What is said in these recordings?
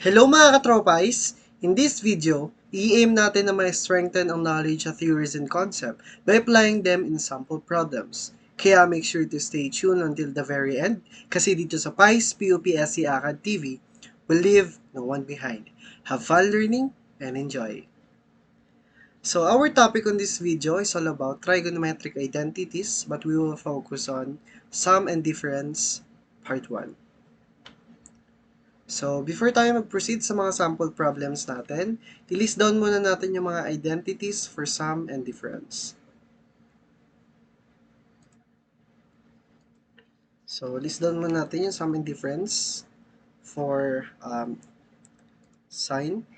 Hello mga KatroPICE! In this video, i-aim natin na ma-strengthen ang knowledge of theories and concept by applying them in sample problems. Kaya make sure to stay tuned until the very end kasi dito sa PICE-PUPSC Acad TV, we'll leave no one behind. Have fun learning and enjoy! So our topic on this video is all about trigonometric identities, but we will focus on sum and difference part 1. So, before tayo mag-proceed sa mga sample problems natin, i-list down muna natin yung mga identities for sum and difference. So, list down muna natin yung sum and difference for sine,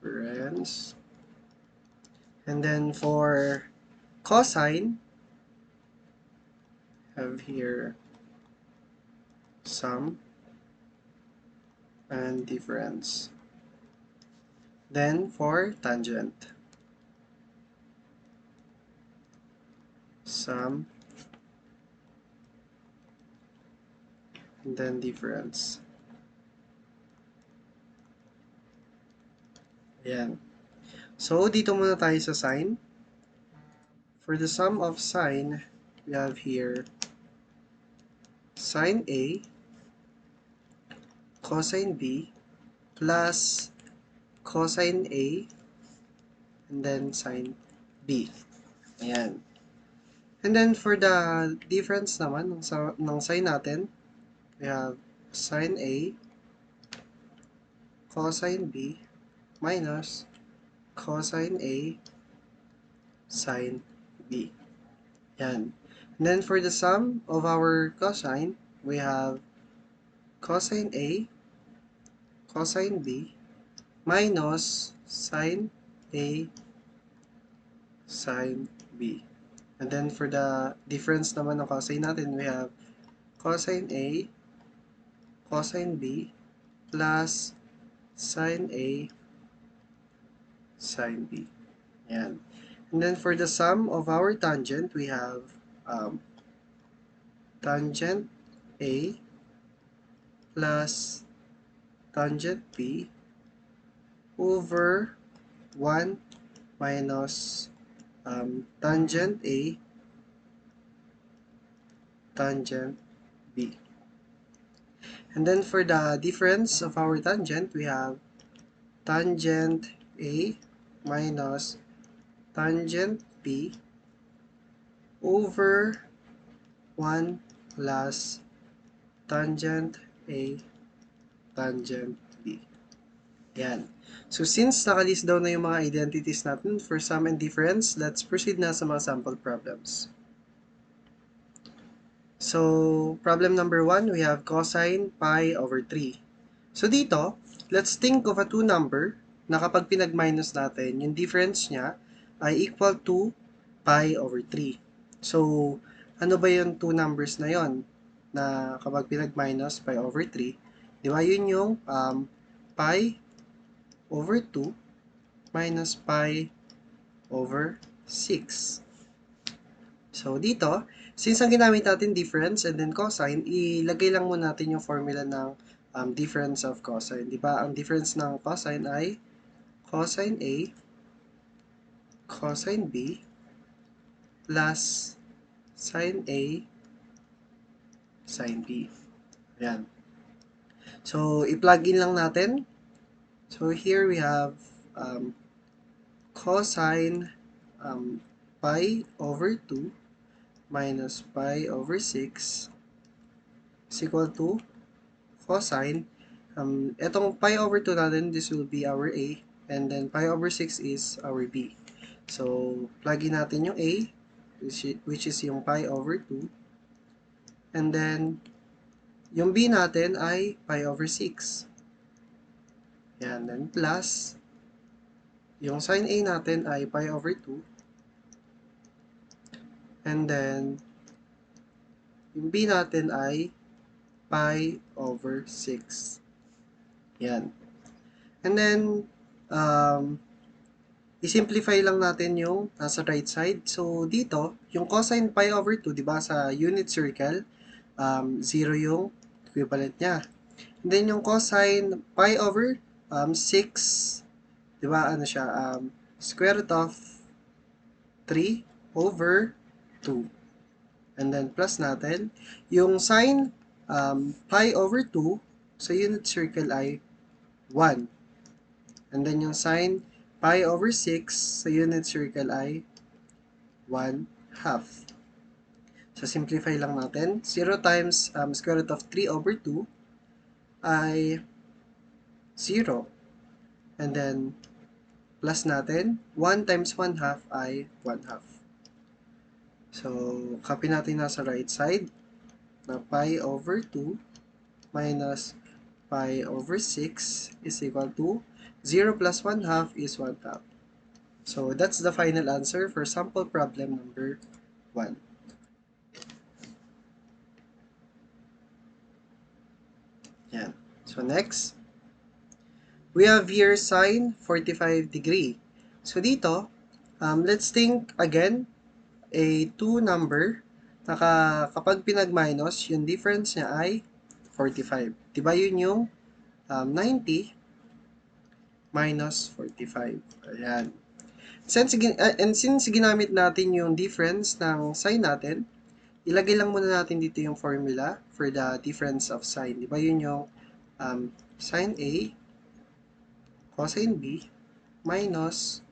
difference, and then for cosine, have here sum and difference. Then for tangent, sum and then difference. Ayan. So, dito muna tayo sa sine. For the sum of sine, we have here sine A cosine B plus cosine A and then sine B. Ayan. And then for the difference naman ng sine natin, we have sine A cosine B minus cosine A sine B. Yan. And then for the sum of our cosine, we have cosine A cosine B minus sine A sine B. And then for the difference naman ng cosine natin, we have cosine A cosine B plus sine A sine B. Yan. And then for the sum of our tangent, we have tangent A plus tangent B over 1 minus tangent A tangent B. And then for the difference of our tangent, we have tangent A minus tangent B over 1 plus tangent A tangent B. Yan. So, since nakalist down na yung mga identities natin for sum and difference, let's proceed na sa mga sample problems. So, problem number 1, we have cosine pi over 3. So, dito, let's think of a two number na kapag pinag-minus natin, yung difference niya ay equal to pi over 3. So, ano ba yung two numbers na yon na kapag pinag-minus pi over 3? Di ba yun yung pi over 2 minus pi over 6. So, dito, since ang ginamit natin difference and then cosine, ilagay lang muna natin yung formula ng difference of cosine. Di ba? Ang difference ng cosine ay cosine A cosine B plus sine A sine B. Ayan. So, i-plug in lang natin. So, here we have cosine pi over 2 minus pi over 6 is equal to cosine. Etong pi over 2 natin, this will be our A. And then pi over 6 is our B. So, plug in natin yung A, which is yung pi over 2. And then, yung B natin ay pi over 6. Yan, then plus, yung sin A natin ay pi over 2. And then, yung B natin ay pi over 6. Yan. And then, i-simplify lang natin yung nasa right side. So, dito, yung cosine pi over 2, di ba, sa unit circle, 0 yung equivalent niya. And then, yung cosine pi over 6, di ba, ano siya, square root of 3 over 2. And then, plus natin. Yung sine pi over 2 sa unit circle ay 1. And then, yung sine pi over 6 sa unit circle ay 1 half. So, simplify lang natin. 0 times square root of 3 over 2 ay 0. And then, plus natin. 1 times 1 half ay 1 half. So, copy natin nasa right side na pi over 2 minus pi over 6 is equal to 0 plus 1 half is 1 half. So, that's the final answer for sample problem number 1. Yan. So, next, we have here sine 45 degree. So, dito, let's think again, a two number na kapag pinag-minus, yung difference niya ay 45. Diba yun yung 90 minus 45. Ayan. And since ginamit natin yung difference ng sign natin, ilagay lang muna natin dito yung formula for the difference of sign. Diba yun yung sin A cosine B minus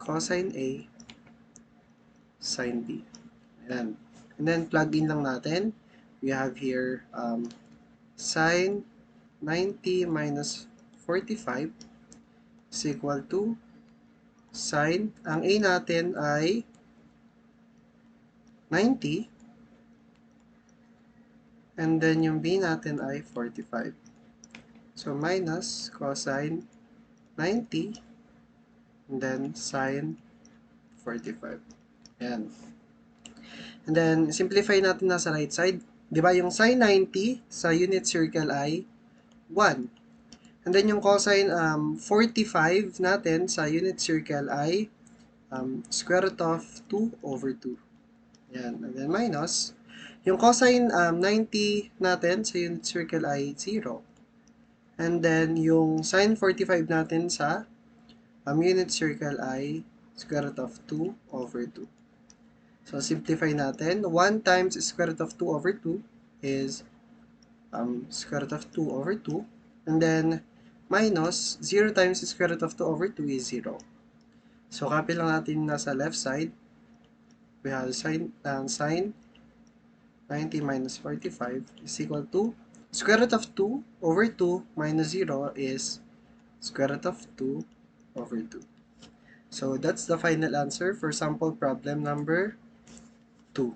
cosine A sin B. Ayan. And then, plug in lang natin. We have here sin 90 minus 45 is equal to sin, ang A natin ay 90 and then yung B natin ay 45. So, minus cosine 90 and then sin 45. Ayan. And then, simplify natin na sa right side. Di ba yung sin 90 sa unit circle ay 1. And then, yung cosine 45 natin sa unit circle ay square root of 2 over 2. Yan. And then, minus. Yung cosine 90 natin sa unit circle ay 0. And then, yung sin 45 natin sa unit circle ay square root of 2 over 2. So, simplify natin. 1 times square root of 2 over 2 is square root of 2 over 2. And then, minus 0 times square root of 2 over 2 is 0. So, copy lang natin nasa left side. We have sin 90 minus 45 is equal to square root of 2 over 2 minus 0 is square root of 2 over 2. So, that's the final answer for sample problem number 2.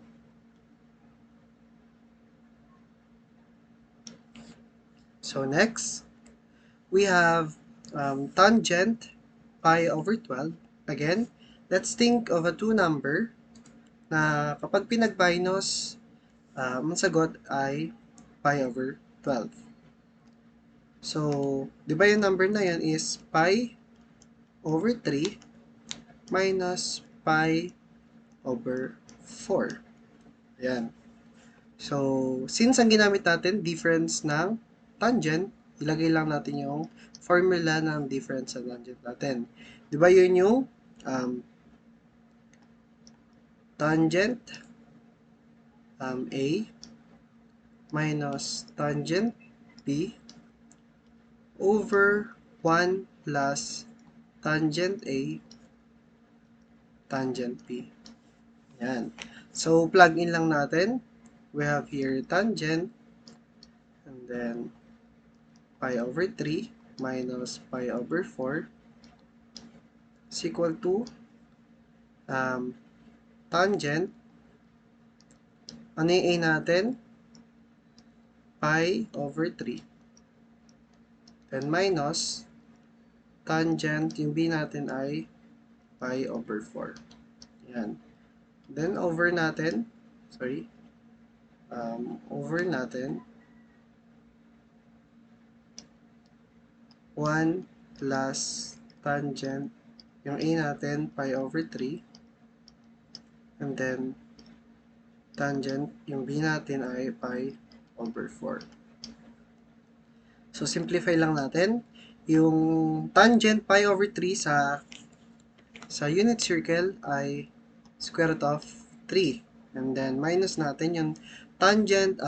So, next, we have tangent pi over 12. Again, let's think of a two number na kapag pinag-minus, ang sagot ay pi over 12. So, di ba yung number na yan is pi over 3 minus pi over 4. Ayan. So, since ang ginamit natin, difference ng tangent, ilagay lang natin yung formula ng difference ng tangent natin. Di ba yun yung tangent A minus tangent B over 1 plus tangent A tangent B. Yan. So, plug in lang natin. We have here tangent and then pi over 3 minus pi over 4 is equal to tangent. Ano yung A natin? Pi over 3. Then minus tangent, yung B natin ay pi over 4. Yan. Then over natin, over natin 1 plus tangent yung a natin, pi over 3. And then, tangent, yung b natin ay pi over 4. So, simplify lang natin. Yung tangent pi over 3 sa unit circle ay square root of 3. And then, minus natin yung tangent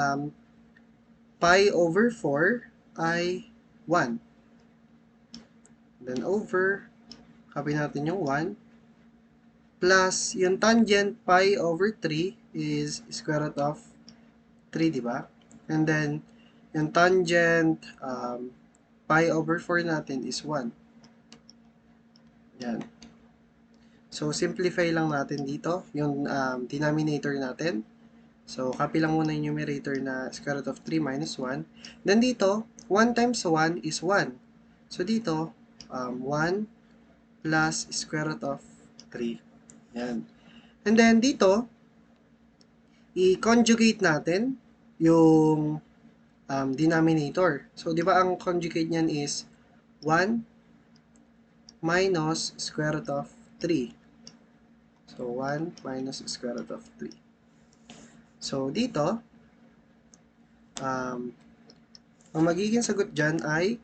pi over 4 ay 1. Then, over, copy natin yung 1. Plus, yung tangent pi over 3 is square root of 3, di ba? And then, yung tangent pi over 4 natin is 1. Yan. So, simplify lang natin dito yung denominator natin. So, copy lang muna yung numerator na square root of 3 minus 1. Then dito, 1 times 1 is 1. So, dito, 1 plus square root of 3. Yan. And then dito, i-conjugate natin yung denominator. So, di ba ang conjugate niyan is 1 minus square root of 3. So, 1 minus square root of 3. So, dito, ang magiging sagot dyan ay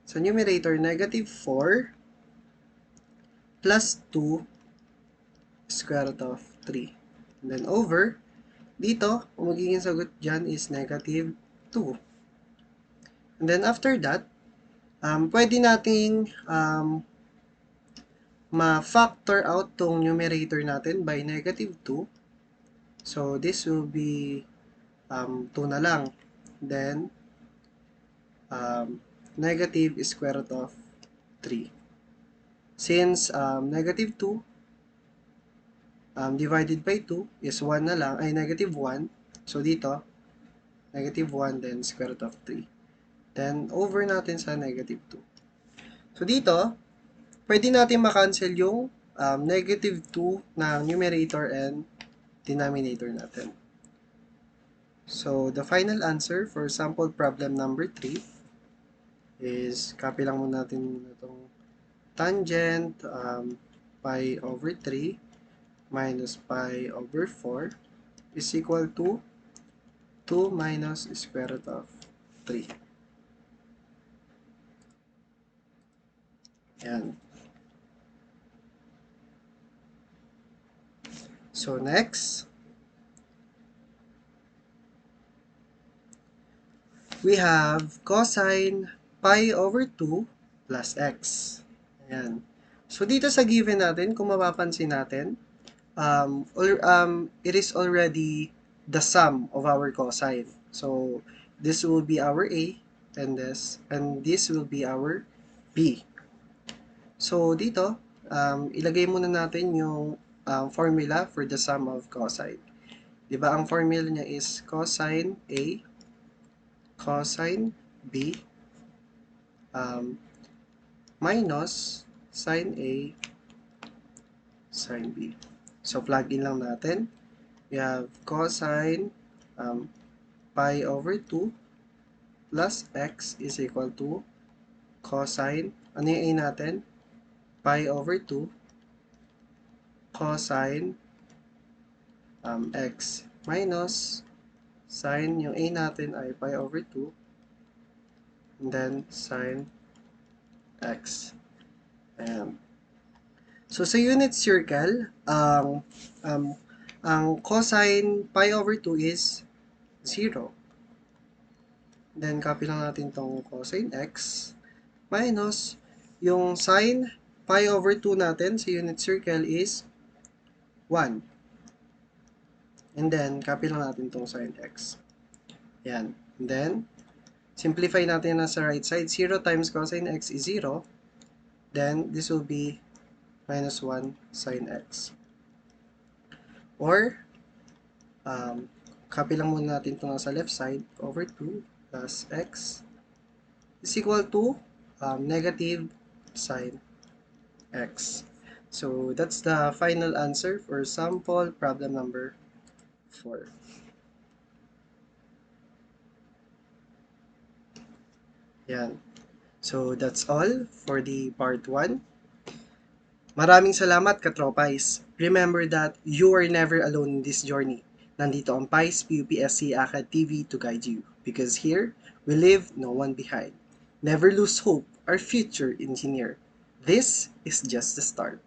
sa numerator, negative 4 plus 2 square root of 3. And then, over, dito, ang magiging sagot dyan is negative 2. And then, after that, pwede nating ma-factor out tong numerator natin by negative 2. So, this will be 2 na lang. Then, negative square root of 3. Since negative 2 divided by 2 is 1 na lang, ay negative 1. So, dito, negative 1, then square root of 3. Then, over natin sa negative 2. So, dito, pwede natin makancel yung negative 2 ng numerator and denominator natin. So, the final answer for sample problem number 3 is, copy lang muna natin itong tangent pi over 3 minus pi over 4 is equal to 2 minus square root of 3. Yan. So, next, we have cosine pi over 2 plus x. Ayan. So, dito sa given natin, kung mapapansin natin, it is already the sum of our cosine. So, this will be our A, and this will be our B. So, dito, ilagay muna natin yung formula for the sum of cosine. Diba, ang formula niya is cosine A, cosine B, minus sine A, sine B. So, plug in lang natin. We have cosine pi over 2 plus x is equal to cosine, ano yung A natin? Pi over 2 cosine x minus sine, yung A natin ay pi over 2 and then sine x. Ayan. So, sa unit circle, ang cosine pi over 2 is 0. Then, copy lang natin tong cosine x minus yung sine pi over 2 natin sa unit circle is 1. And then, copy lang natin tong sine x. Yan. And then, simplify natin na sa right side. 0 times cosine x is 0. Then, this will be minus 1 sine x. Or, copy lang muna natin itong sa left side. Over 2 plus x is equal to negative sine x. So, that's the final answer for sample problem number 4. Yan. So, that's all for the part 1. Maraming salamat, KatroPICE. Remember that you are never alone in this journey. Nandito ang PICE-PUPSC Acad TV to guide you. Because here, we leave no one behind. Never lose hope, our future engineer. This is just the start.